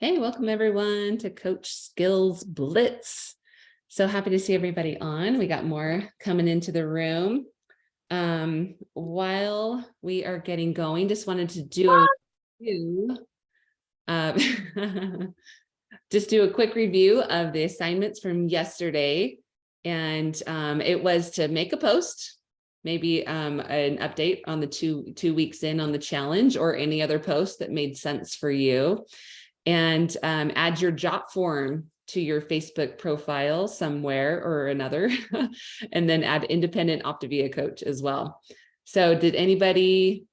Hey, welcome everyone to Coach Skills Blitz. So happy to see everybody on. We got more coming into the room. While we are getting going, just wanted to do a review. Just do a quick review of the assignments from yesterday. And it was to make a post, maybe an update on the two weeks in on the challenge or any other post that made sense for you. And add your job form to your Facebook profile somewhere or another, and then add independent Optavia coach as well. So did anybody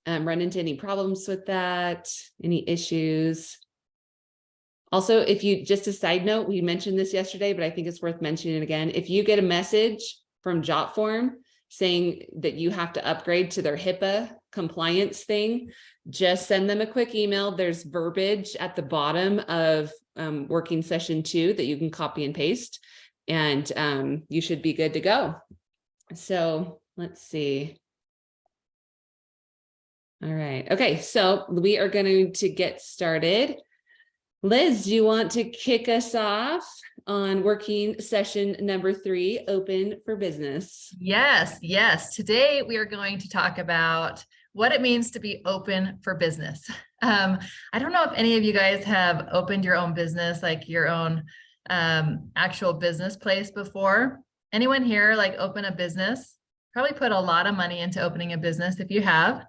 run into any problems with that? Any issues? Also, if you, just a side note, we mentioned this yesterday, but I think it's worth mentioning it again. If you get a message from JotForm saying that you have to upgrade to their HIPAA compliance thing, just send them a quick email. There's verbiage at the bottom of working session 2 that you can copy and paste, and you should be good to go. So let's see. All right. Okay. So we are going to get started. Liz, do you want to kick us off on working session number 3, open for business? Yes. Today we are going to talk about what it means to be open for business. I don't know if any of you guys have opened your own business, like your own actual business place before. Anyone here like open a business? Probably put a lot of money into opening a business if you have.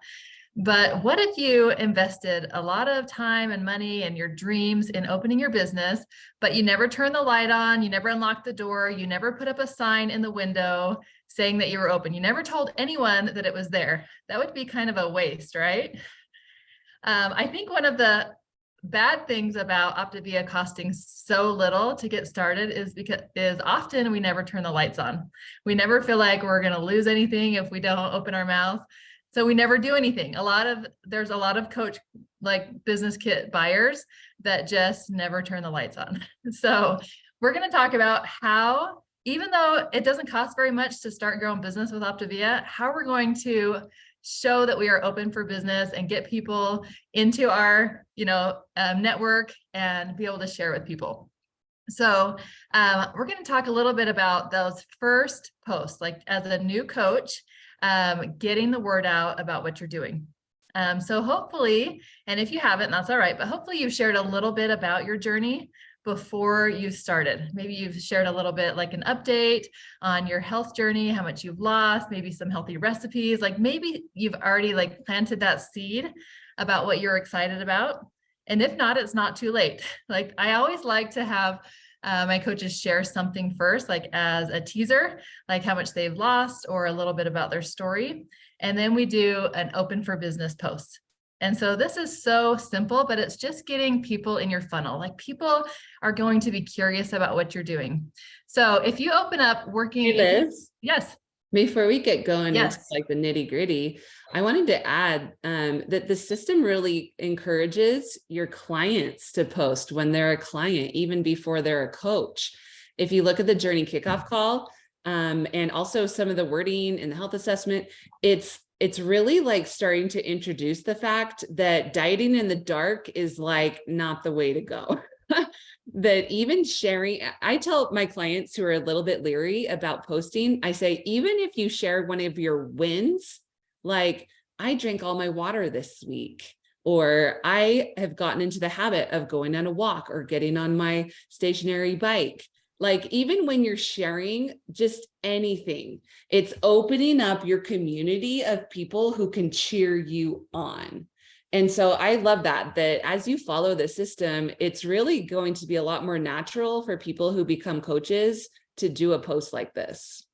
But what if you invested a lot of time and money and your dreams in opening your business, but you never turned the light on, you never unlocked the door, you never put up a sign in the window saying that you were open, you never told anyone that it was there? That would be kind of a waste, right? I think one of the bad things about Optavia costing so little to get started is often we never turn the lights on. We never feel like we're going to lose anything if we don't open our mouth. So we never do anything. There's a lot of coach like business kit buyers that just never turn the lights on. So we're going to talk about how, even though it doesn't cost very much to start your own business with Optavia, how we're going to show that we are open for business and get people into our, network and be able to share with people. So we're going to talk a little bit about those first posts, like as a new coach, getting the word out about what you're doing. So hopefully, and if you haven't, that's all right, but hopefully you've shared a little bit about your journey before you started. Maybe you've shared a little bit like an update on your health journey, how much you've lost, maybe some healthy recipes, like maybe you've already like planted that seed about what you're excited about. And if not, it's not too late. Like I always like to have my coaches share something first, like as a teaser, like how much they've lost or a little bit about their story. And then we do an open for business post. And so this is so simple, but it's just getting people in your funnel. Like people are going to be curious about what you're doing. So if you open up working, Hey, Liz. Yes. Before we get going Yes. into like the nitty gritty, I wanted to add that the system really encourages your clients to post when they're a client, even before they're a coach. If you look at the journey kickoff call and also some of the wording in the health assessment, it's really like starting to introduce the fact that dieting in the dark is like not the way to go. That even sharing, I tell my clients who are a little bit leery about posting, I say, even if you share one of your wins, like I drank all my water this week, or I have gotten into the habit of going on a walk or getting on my stationary bike. Like even when you're sharing just anything, it's opening up your community of people who can cheer you on. And so I love that as you follow the system, it's really going to be a lot more natural for people who become coaches to do a post like this.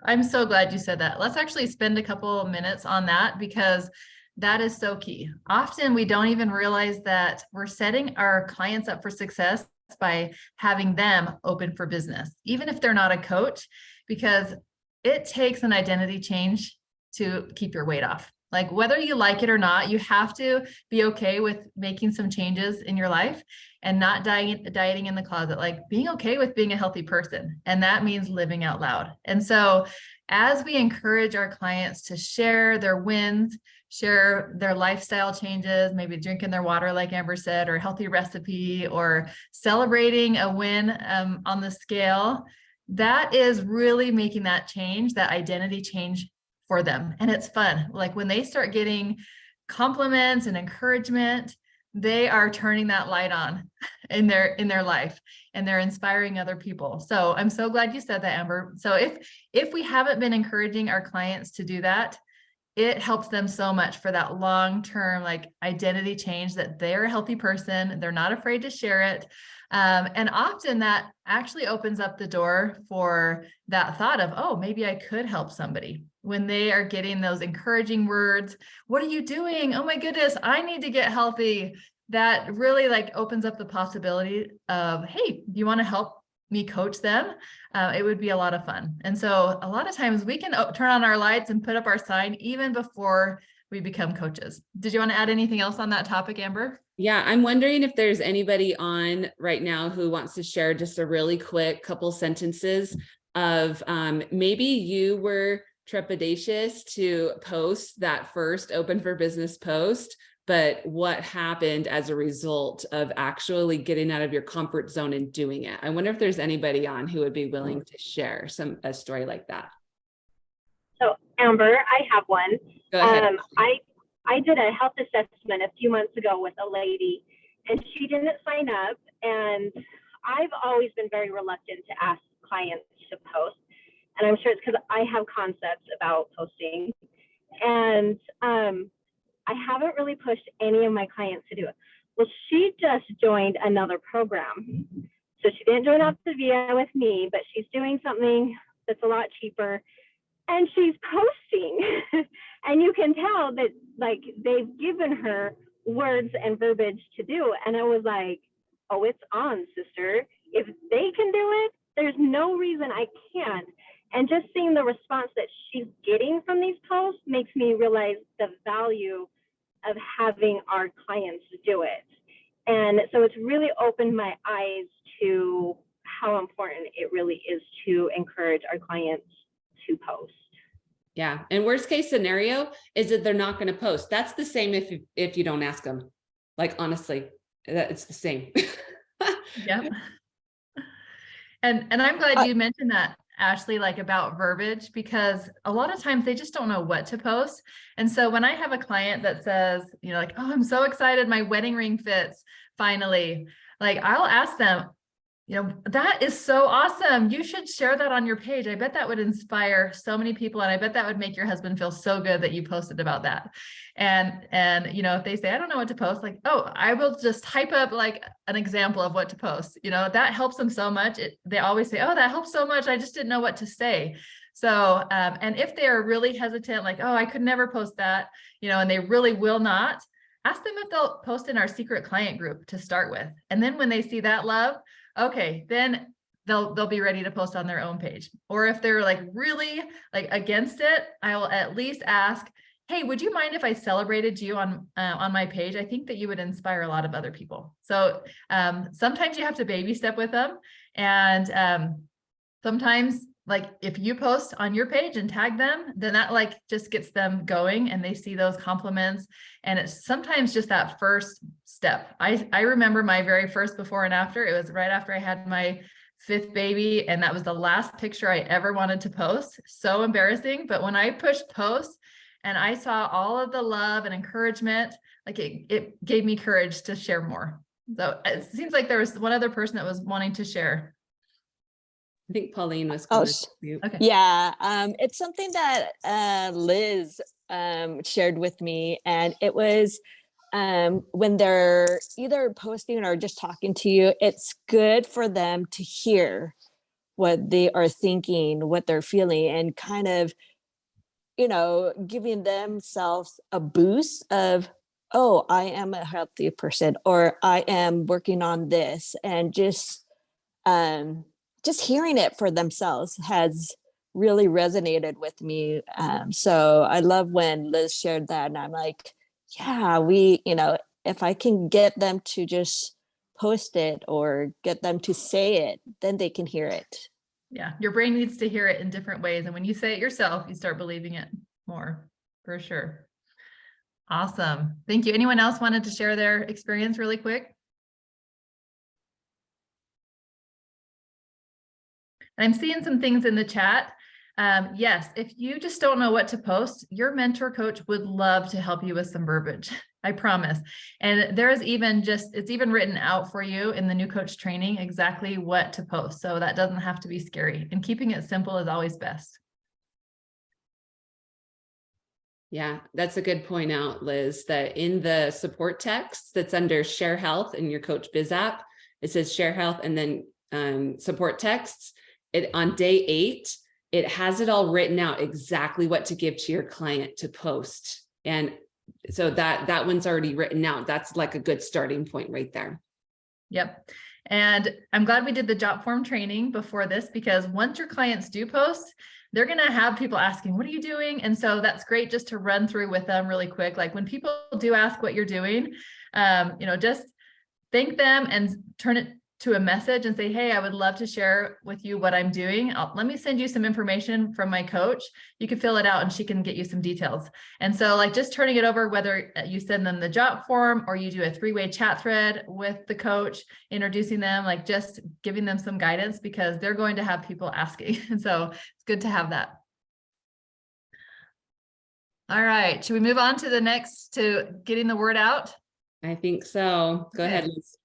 I'm so glad you said that. Let's actually spend a couple of minutes on that because that is so key. Often we don't even realize that we're setting our clients up for success by having them open for business, even if they're not a coach, because it takes an identity change to keep your weight off. Like whether you like it or not, you have to be okay with making some changes in your life and not dieting in the closet, like being okay with being a healthy person. And that means living out loud. And so as we encourage our clients to share their wins, share their lifestyle changes, maybe drinking their water, like Amber said, or a healthy recipe, or celebrating a win on the scale, that is really making that change, that identity change for them. And it's fun. Like when they start getting compliments and encouragement, they are turning that light on in their life, and they're inspiring other people. So I'm so glad you said that, Amber. So if we haven't been encouraging our clients to do that, it helps them so much for that long-term like identity change, that they're a healthy person, they're not afraid to share it. And often that actually opens up the door for that thought of, oh, maybe I could help somebody. When they are getting those encouraging words, what are you doing? Oh my goodness, I need to get healthy. That really like opens up the possibility of, hey, do you want to help me coach them? It would be a lot of fun. And so a lot of times we can turn on our lights and put up our sign even before we become coaches. Did you want to add anything else on that topic, Amber? Yeah, I'm wondering if there's anybody on right now who wants to share just a really quick couple sentences of maybe you were trepidatious to post that first open for business post, but what happened as a result of actually getting out of your comfort zone and doing it. I wonder if there's anybody on who would be willing to share a story like that. So Amber, I have one. Go ahead. I did a health assessment a few months ago with a lady, and she didn't sign up. And I've always been very reluctant to ask clients to post. And I'm sure it's because I have concepts about posting. And I haven't really pushed any of my clients to do it. Well, she just joined another program. So she didn't join Optavia with me, but she's doing something that's a lot cheaper. And she's posting, and you can tell that like they've given her words and verbiage to do. And I was like, oh, it's on, sister. If they can do it, there's no reason I can't. And just seeing the response that she's getting from these posts makes me realize the value of having our clients do it. And so it's really opened my eyes to how important it really is to encourage our clients to post. Yeah. And worst case scenario is that they're not going to post. That's the same if you don't ask them. Like, honestly, it's the same. Yep. And I'm glad you mentioned that, Ashley, like about verbiage, because a lot of times they just don't know what to post. And so when I have a client that says, you know, like, oh, I'm so excited, my wedding ring fits finally, like I'll ask them, you know, that is so awesome. You should share that on your page. I bet that would inspire so many people. And I bet that would make your husband feel so good that you posted about that. And, you know, if they say, I don't know what to post, like, oh, I will just type up like an example of what to post, you know, that helps them so much. They always say, oh, that helps so much. I just didn't know what to say. So, and if they are really hesitant, like, oh, I could never post that, you know, and they really will not, ask them if they'll post in our secret client group to start with. And then when they see that love, okay, then they'll be ready to post on their own page. Or if they're like really like against it, I will at least ask, hey, would you mind if I celebrated you on my page? I think that you would inspire a lot of other people. So sometimes you have to baby step with them. And sometimes like if you post on your page and tag them, then that like just gets them going and they see those compliments. And it's sometimes just that first step. I remember my very first before and after. It was right after I had my 5th baby. And that was the last picture I ever wanted to post. So embarrassing. But when I pushed post and I saw all of the love and encouragement, like it gave me courage to share more. So it seems like there was one other person that was wanting to share. I think Pauline was going to. Okay. Yeah, it's something that Liz shared with me, and it was when they're either posting or just talking to you, it's good for them to hear what they are thinking, what they're feeling, and kind of, you know, giving themselves a boost of, oh, I am a healthy person, or I am working on this, and just hearing it for themselves has really resonated with me. So I love when Liz shared that, and I'm like, yeah, you know, if I can get them to just post it or get them to say it, then they can hear it. Yeah, your brain needs to hear it in different ways. And when you say it yourself, you start believing it more, for sure. Awesome. Thank you. Anyone else wanted to share their experience really quick? I'm seeing some things in the chat. Yes, if you just don't know what to post, your mentor coach would love to help you with some verbiage. I promise. And there is it's even written out for you in the new coach training, exactly what to post. So that doesn't have to be scary, and keeping it simple is always best. Yeah, that's a good point out, Liz, that in the support text that's under share health in your Coach Biz app, it says share health and then support texts. It on day 8, it has it all written out exactly what to give to your client to post. And so that one's already written out. That's like a good starting point right there. Yep. And I'm glad we did the job form training before this, because once your clients do post, they're going to have people asking, what are you doing? And so that's great just to run through with them really quick. Like when people do ask what you're doing, just thank them and turn it to a message and say, hey, I would love to share with you what I'm doing. Let me send you some information from my coach. You can fill it out and she can get you some details. And so like just turning it over, whether you send them the job form or you do a 3-way chat thread with the coach, introducing them, like just giving them some guidance, because they're going to have people asking. And so it's good to have that. All right. Should we move on to the next, to getting the word out? I think so. Go ahead, Liz.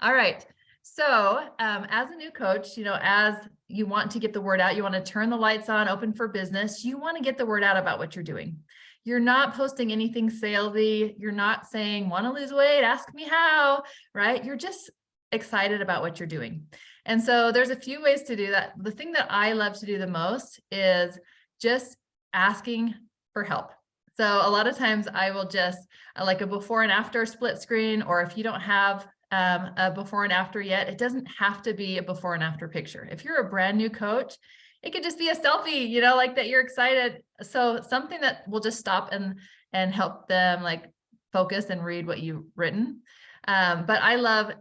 All right. So as a new coach, as you want to get the word out, you want to turn the lights on, open for business. You want to get the word out about what you're doing. You're not posting anything salesy. You're not saying, want to lose weight, ask me how, right? You're just excited about what you're doing. And so there's a few ways to do that. The thing that I love to do the most is just asking for help. So a lot of times I will just like a before and after split screen, or if you don't have a before and after yet, it doesn't have to be a before and after picture. If you're a brand new coach, it could just be a selfie, like that you're excited. So something that will just stop and help them like focus and read what you've written. But I love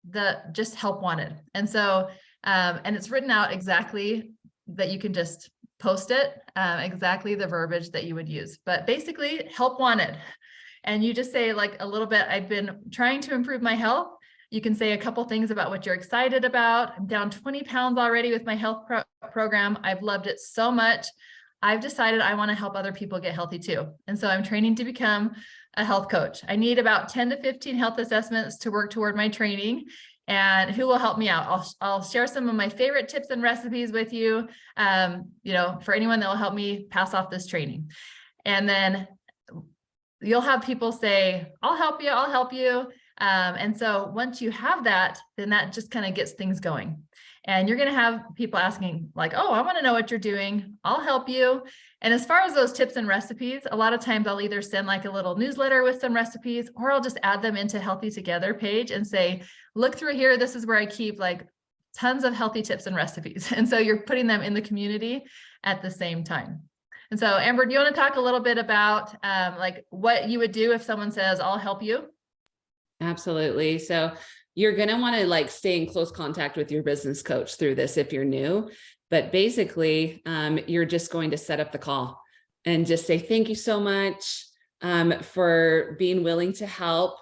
the just help wanted. And so, and it's written out exactly that you can just post it, exactly the verbiage that you would use, but basically help wanted. And you just say like a little bit, I've been trying to improve my health. You can say a couple things about what you're excited about. I'm down 20 pounds already with my health program. I've loved it so much. I've decided I want to help other people get healthy too. And so I'm training to become a health coach. I need about 10 to 15 health assessments to work toward my training. And who will help me out? I'll share some of my favorite tips and recipes with you, for anyone that will help me pass off this training. And then you'll have people say, I'll help you, I'll help you. And so once you have that, then that just kind of gets things going. And you're going to have people asking like, oh, I want to know what you're doing. I'll help you. And as far as those tips and recipes, a lot of times I'll either send like a little newsletter with some recipes, or I'll just add them into Healthy Together page and say, look through here. This is where I keep like tons of healthy tips and recipes. And so you're putting them in the community at the same time. And so Amber, do you want to talk a little bit about like what you would do if someone says, I'll help you? Absolutely. So you're going to want to like stay in close contact with your business coach through this if you're new, but basically you're just going to set up the call and just say, thank you so much for being willing to help,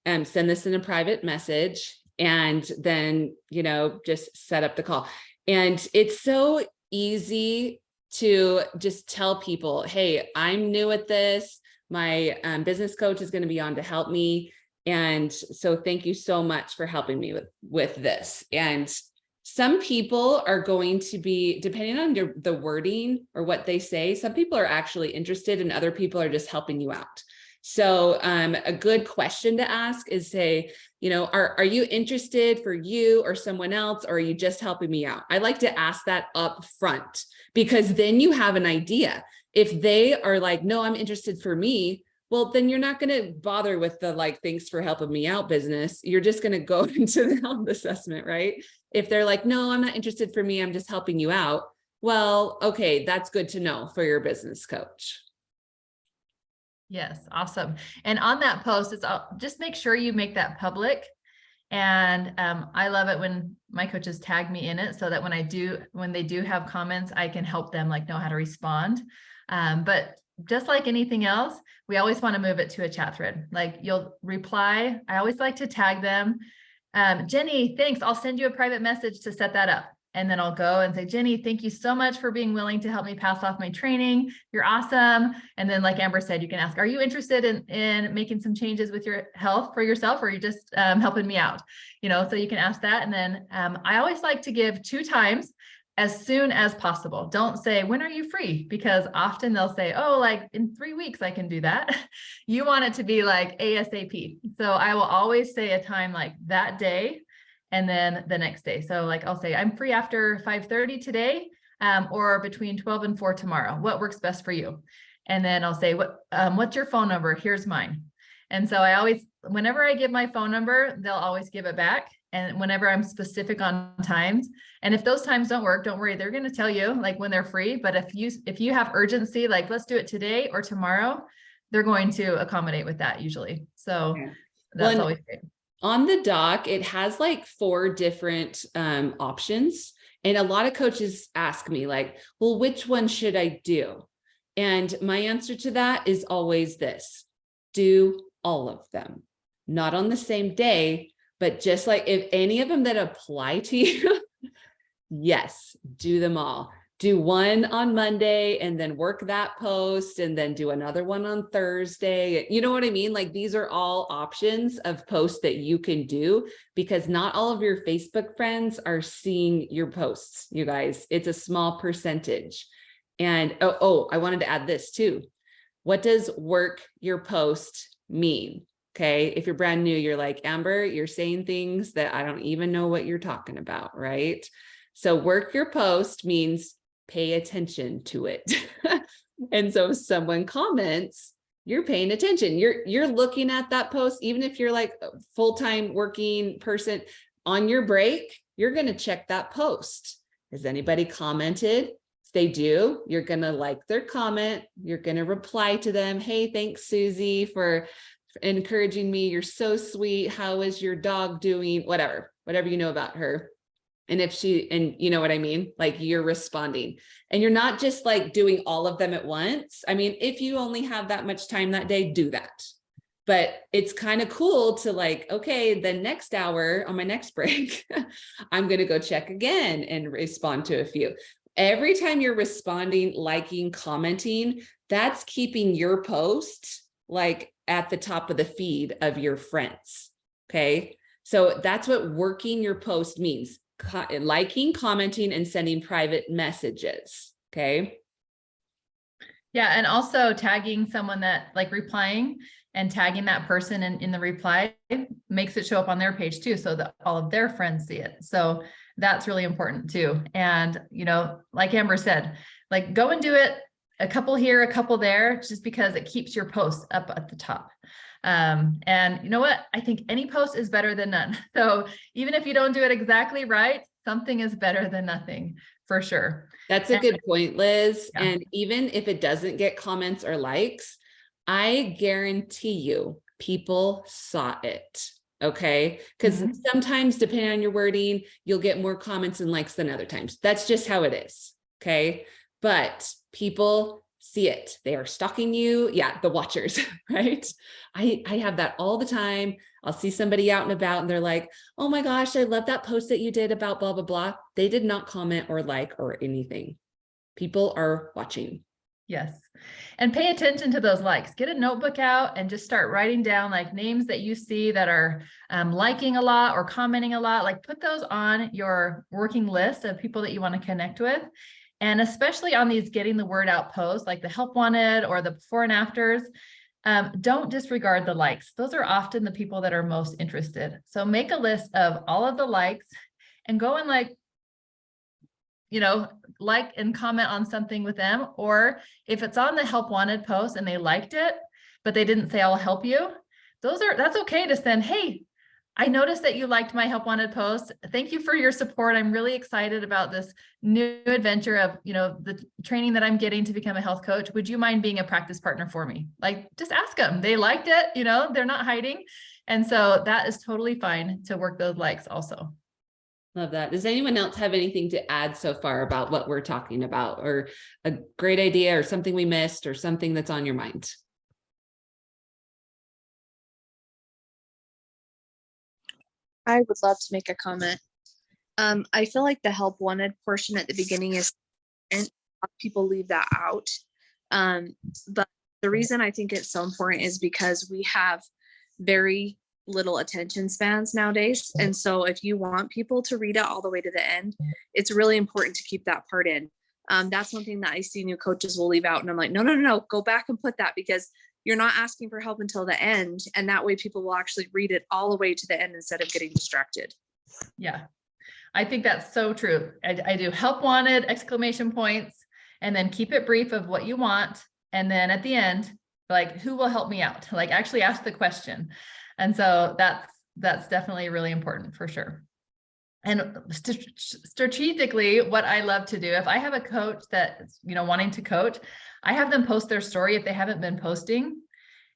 send this in a private message, and then, just set up the call. And it's so easy to just tell people, hey, I'm new at this. My business coach is going to be on to help me. And so thank you so much for helping me with this. And some people are going to be, depending on the wording or what they say, some people are actually interested and other people are just helping you out. So a good question to ask is say, are you interested for you or someone else, or are you just helping me out? I like to ask that up front, because then you have an idea. If they are like, no, I'm interested for me, well, then you're not going to bother with the like, thanks for helping me out business. You're just going to go into the health assessment, right? If they're like, no, I'm not interested for me, I'm just helping you out. Well, okay, that's good to know for your business coach. Yes, awesome. And on that post, just make sure you make that public. And I love it when my coaches tag me in it, so that when they do have comments, I can help them like know how to respond. But just like anything else, we always want to move it to a chat thread. Like you'll reply. I always like to tag them. Jenny, thanks. I'll send you a private message to set that up. And then I'll go and say, Jenny, thank you so much for being willing to help me pass off my training. You're awesome. And then like Amber said, you can ask, are you interested in making some changes with your health for yourself, or are you just helping me out? You know, so you can ask that. And then I always like to give 2 times as soon as possible. Don't say, when are you free? Because often they'll say, oh, like in 3 weeks, I can do that. You want it to be like ASAP. So I will always say a time like that day and then the next day. So like, I'll say, I'm free after 5:30 today, or between 12 and 4 tomorrow. What works best for you? And then I'll say, what's your phone number? Here's mine. And so I always, whenever I give my phone number, they'll always give it back. And whenever I'm specific on times, and if those times don't work, don't worry, they're going to tell you like when they're free. But if you have urgency, like let's do it today or tomorrow, they're going to accommodate with that usually. So that's always great. On the doc, it has like 4 different options. And a lot of coaches ask me like, well, which one should I do? And my answer to that is always this: do all of them, not on the same day, but just like if any of them that apply to you, yes, do them all. Do one on Monday and then work that post and then do another one on Thursday. You know what I mean? Like these are all options of posts that you can do, because not all of your Facebook friends are seeing your posts, you guys. It's a small percentage. And I wanted to add this too. What does work your post mean? Okay. If you're brand new, you're like, Amber, you're saying things that I don't even know what you're talking about, right? So work your post means pay attention to it. And so if someone comments, you're paying attention. You're looking at that post, even if you're like a full-time working person on your break, you're going to check that post. Has anybody commented? If they do, you're going to like their comment. You're going to reply to them. Hey, thanks, Susie, for encouraging me. You're so sweet. How is your dog doing? Whatever you know about her. And if and you know what I mean? Like you're responding, and you're not just like doing all of them at once. I mean, if you only have that much time that day, do that. But it's kind of cool to like, okay, the next hour on my next break, I'm going to go check again and respond to a few. Every time you're responding, liking, commenting, that's keeping your post like at the top of the feed of your friends. Okay. So that's what working your post means. Liking, commenting, and sending private messages. Okay. Yeah. And also tagging someone that like replying and tagging that person in the reply makes it show up on their page too, so that all of their friends see it. So that's really important too. And, you know, like Amber said, like go and do it, a couple here, a couple there, just because it keeps your post up at the top. And you know what? I think any post is better than none. So even if you don't do it exactly right, something is better than nothing for sure. That's a good point, Liz. Yeah. And even if it doesn't get comments or likes, I guarantee you people saw it. Okay. Because sometimes depending on your wording, you'll get more comments and likes than other times. That's just how it is. Okay. But people see it. They are stalking you. Yeah. The watchers, right? I have that all the time. I'll see somebody out and about and they're like, oh my gosh, I love that post that you did about blah, blah, blah. They did not comment or like or anything. People are watching. Yes. And pay attention to those likes. Get a notebook out and just start writing down like names that you see that are liking a lot or commenting a lot. Like put those on your working list of people that you want to connect with. And especially on these getting the word out posts, like the help wanted or the before and afters, don't disregard the likes. Those are often the people that are most interested. So make a list of all of the likes and go and like, you know, like and comment on something with them. Or if it's on the help wanted post and they liked it, but they didn't say I'll help you, that's okay to send, hey, I noticed that you liked my help wanted post. Thank you for your support. I'm really excited about this new adventure of, you know, the training that I'm getting to become a health coach. Would you mind being a practice partner for me? Like, just ask them. They liked it, you know, they're not hiding. And so that is totally fine to work those likes also. Love that. Does anyone else have anything to add so far about what we're talking about, or a great idea or something we missed or something that's on your mind? I would love to make a comment. I feel like the help wanted portion at the beginning is, and a lot of people leave that out. But the reason I think it's so important is because we have very little attention spans nowadays. And so if you want people to read it all the way to the end, it's really important to keep that part in. That's one thing that I see new coaches will leave out. And I'm like, no, go back and put that, because you're not asking for help until the end. And that way people will actually read it all the way to the end instead of getting distracted. Yeah, I think that's so true. I do help wanted, exclamation points, and then keep it brief of what you want. And then at the end, like, who will help me out? Like, actually ask the question. And so that's definitely really important for sure. And strategically, what I love to do, if I have a coach that's, wanting to coach, I have them post their story if they haven't been posting.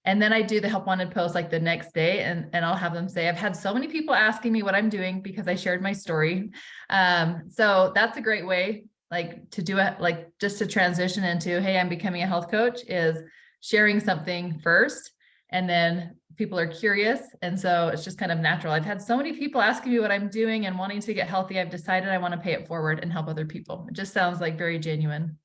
And then I do the help wanted post like the next day, and I'll have them say, I've had so many people asking me what I'm doing because I shared my story. So that's a great way, like, to do it, like, just to transition into, hey, I'm becoming a health coach, is sharing something first, and then people are curious. And so it's just kind of natural. I've had so many people asking me what I'm doing and wanting to get healthy. I've decided I want to pay it forward and help other people. It just sounds like very genuine.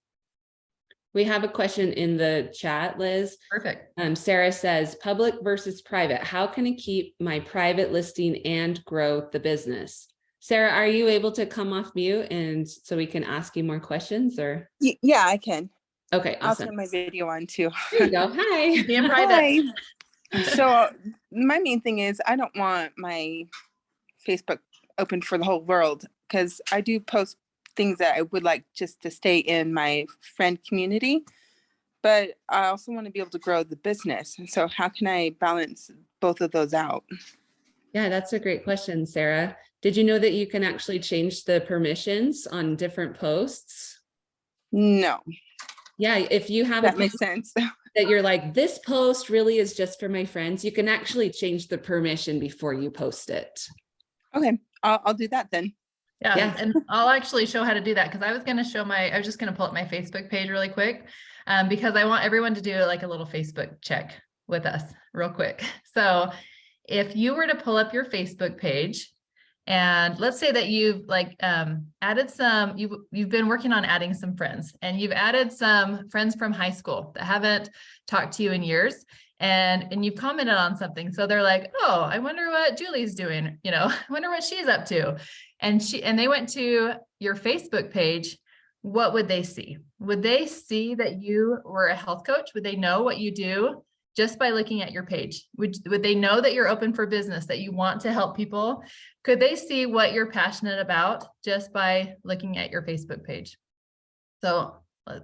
We have a question in the chat, Liz. Perfect. Sarah says, public versus private. How can I keep my private listing and grow the business? Sarah, are you able to come off mute and so we can ask you more questions, or? Yeah, I can. Okay, I'll awesome. turn my video on too. There you go. Hi. Be in private. Hi. So my main thing is I don't want my Facebook open for the whole world, because I do post things that I would like just to stay in my friend community, but I also want to be able to grow the business. And so how can I balance both of those out? Yeah, that's a great question, Sarah. Did you know that you can actually change the permissions on different posts? No. Yeah, if you have that makes sense. That you're like, this post really is just for my friends, you can actually change the permission before you post it. Okay, I'll do that then. Yeah, and I'll actually show how to do that, because I was going to show I was just going to pull up my Facebook page really quick, because I want everyone to do like a little Facebook check with us real quick. So if you were to pull up your Facebook page, and let's say that you've added some, you've been working on adding some friends, and you've added some friends from high school that haven't talked to you in years, and you've commented on something. So they're like, oh, I wonder what Julie's doing. I wonder what she's up to. And they went to your Facebook page. What would they see? Would they see that you were a health coach? Would they know what you do just by looking at your page? Would they know that you're open for business, that you want to help people? Could they see what you're passionate about just by looking at your Facebook page? So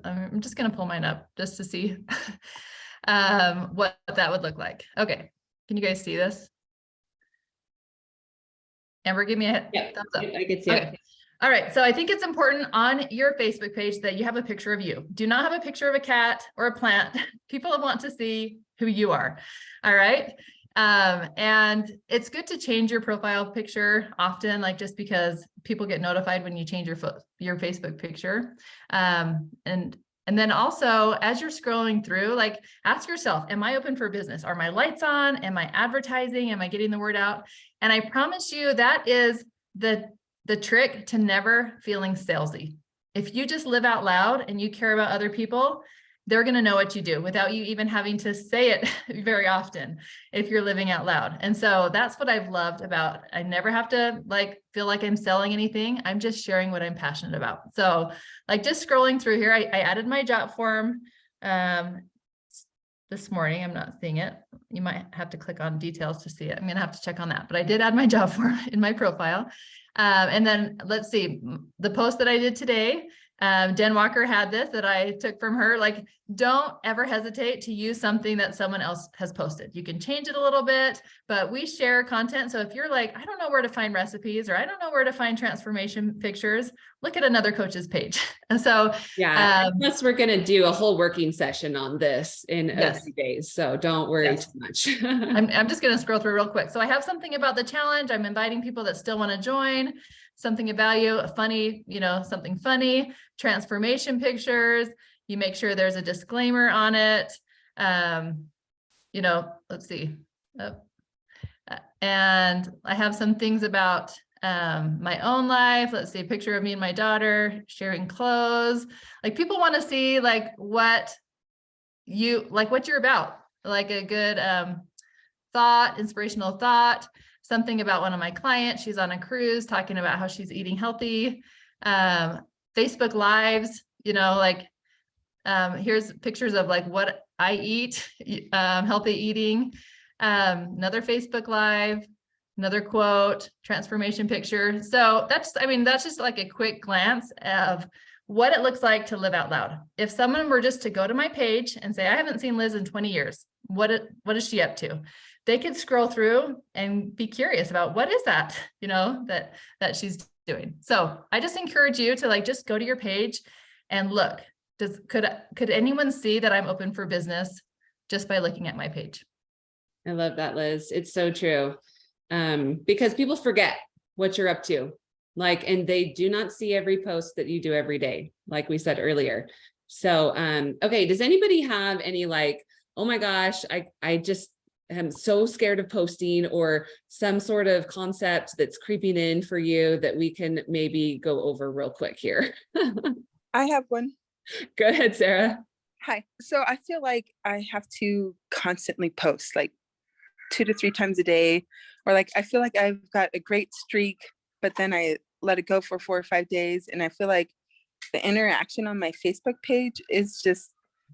I'm just going to pull mine up just to see what that would look like. Okay. Can you guys see this? Amber, give me a thumbs up. I can see it. All right. So I think it's important on your Facebook page that you have a picture of you. Do not have a picture of a cat or a plant. People want to see who you are. All right. And it's good to change your profile picture often, like, just because people get notified when you change your Facebook picture. And then also, as you're scrolling through, like, ask yourself, am I open for business? Are my lights on? Am I advertising? Am I getting the word out? And I promise you that is the trick to never feeling salesy. If you just live out loud and you care about other people, they're going to know what you do without you even having to say it very often if you're living out loud. And so that's what I've loved about, I never have to feel like I'm selling anything. I'm just sharing what I'm passionate about. So just scrolling through here, I added my job form this morning. I'm not seeing it. You might have to click on details to see it. I'm going to have to check on that, but I did add my job form in my profile. And then let's see, the post that I did today, Jen Walker had this that I took from her, don't ever hesitate to use something that someone else has posted. You can change it a little bit, but we share content. So if you're like, I don't know where to find recipes, or I don't know where to find transformation pictures, look at another coach's page. And so, Yeah, plus we're going to do a whole working session on this in a yes. few days, so don't worry Yes. too much. I'm just going to scroll through real quick. So I have something about the challenge. I'm inviting people that still want to join, something of value, a funny, something funny, transformation pictures. You make sure there's a disclaimer on it. Let's see. And I have some things about my own life. Let's see, a picture of me and my daughter sharing clothes. Like, people want to see what you're about, like a good thought, inspirational thought, something about one of my clients. She's on a cruise talking about how she's eating healthy. Facebook Lives, here's pictures of what I eat, healthy eating. Another Facebook Live, another quote, transformation picture. So that's just like a quick glance of what it looks like to live out loud. If someone were just to go to my page and say, I haven't seen Liz in 20 years, what is she up to? They could scroll through and be curious about what is that, that she's doing. So I just encourage you to just go to your page and look. Could anyone see that I'm open for business just by looking at my page? I love that, Liz. It's so true. Because people forget what you're up to, and they do not see every post that you do every day, like we said earlier. So, okay. Does anybody have any oh my gosh, I just am so scared of posting, or some sort of concept that's creeping in for you that we can maybe go over real quick here? I have one. Go ahead, Sarah. Hi. So I feel like I have to constantly post 2 to 3 times a day, or I feel like I've got a great streak, but then I let it go for 4 or 5 days. And I feel like the interaction on my Facebook page is just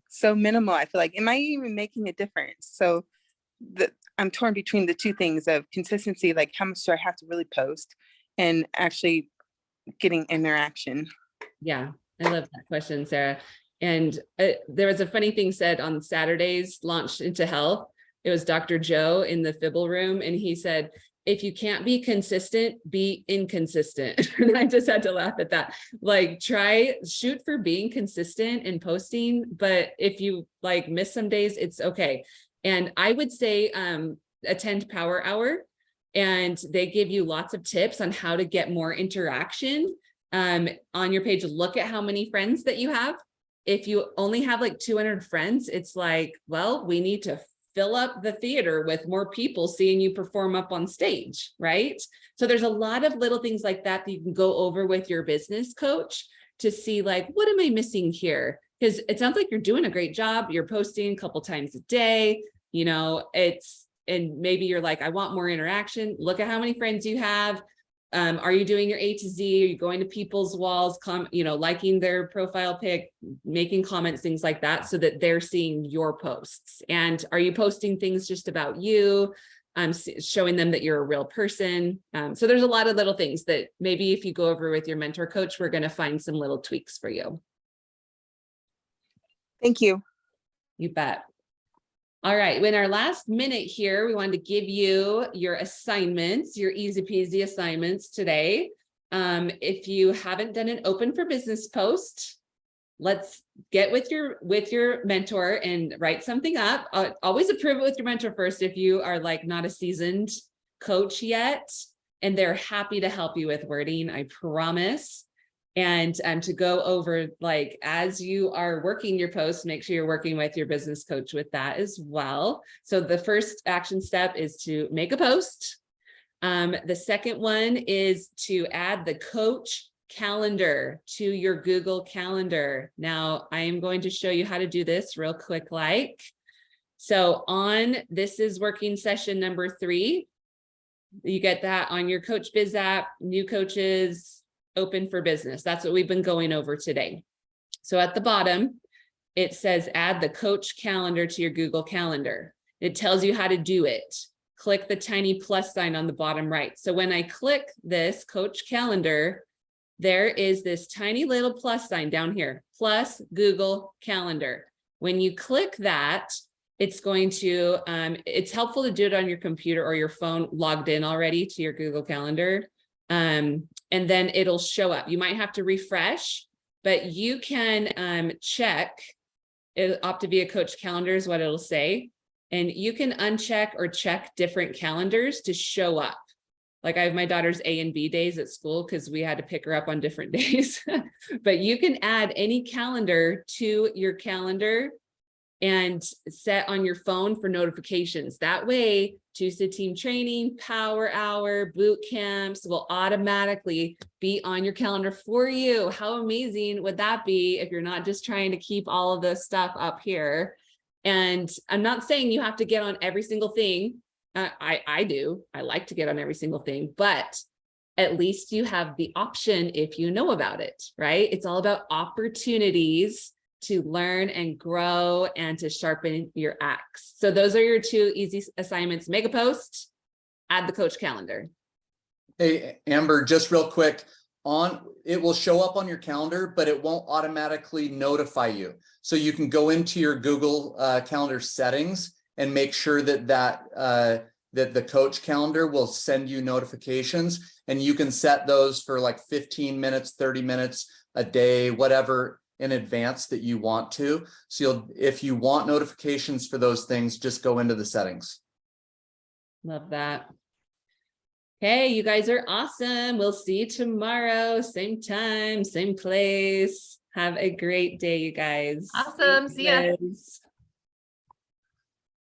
so minimal. I feel like, am I even making a difference? So I'm torn between the two things of consistency, how much do I have to really post, and actually getting interaction. Yeah, I love that question, Sarah. And there was a funny thing said on Saturday's Launched into Health. It was Dr. Joe in the Fibble room, and he said, if you can't be consistent, be inconsistent. And I just had to laugh at that. Shoot for being consistent in posting, but if you miss some days, it's okay. And I would say attend Power Hour, and they give you lots of tips on how to get more interaction on your page. Look at how many friends that you have. If you only have 200 friends, it's well, we need to fill up the theater with more people seeing you perform up on stage, right? So there's a lot of little things like that that you can go over with your business coach to see what am I missing here? Because it sounds like you're doing a great job. You're posting a couple times a day, and maybe you're I want more interaction. Look at how many friends you have. Are you doing your A to Z? Are you going to people's walls, liking their profile pic, making comments, things like that, so that they're seeing your posts? And are you posting things just about you, showing them that you're a real person? So there's a lot of little things that maybe if you go over with your mentor coach, we're going to find some little tweaks for you. Thank you. You bet. All right, in our last minute here, we wanted to give you your assignments, your easy peasy assignments today. If you haven't done an open for business post, let's get with your mentor and write something up. Always approve it with your mentor first if you are not a seasoned coach yet, and they're happy to help you with wording, I promise. And to go over as you are working your post, make sure you're working with your business coach with that as well. So the first action step is to make a post. The second one is to add the coach calendar to your Google Calendar. Now I am going to show you how to do this real quick. So this is working session number 3. You get that on your Coach Biz app, new coaches, open for business. That's what we've been going over today. So at the bottom, it says add the coach calendar to your Google Calendar. It tells you how to do it. Click the tiny plus sign on the bottom right. So when I click this coach calendar, there is this tiny little plus sign down here, plus Google Calendar. When you click that, it's going to, it's helpful to do it on your computer or your phone logged in already to your Google Calendar. And then it'll show up. You might have to refresh, but you can check. Optavia Coach Calendar is what it'll say. And you can uncheck or check different calendars to show up. Like I have my daughter's A and B days at school because we had to pick her up on different days. But you can add any calendar to your calendar and set on your phone for notifications. That way, Tuesday team training, power hour, boot camps will automatically be on your calendar for you. How amazing would that be if you're not just trying to keep all of this stuff up here? And I'm not saying you have to get on every single thing. I do. I like to get on every single thing, but at least you have the option if you know about it, right? It's all about opportunities to learn and grow and to sharpen your axe. So those are your 2 easy assignments. Make a post, add the coach calendar. Hey, Amber, just real quick, it will show up on your calendar, but it won't automatically notify you. So you can go into your Google Calendar settings and make sure that the coach calendar will send you notifications, and you can set those for like 15 minutes, 30 minutes a day, whatever in advance that you want to. So if you want notifications for those things, just go into the settings. Love that. Hey, you guys are awesome. We'll see you tomorrow, same time, same place. Have a great day, you guys. Awesome. See ya. Liz.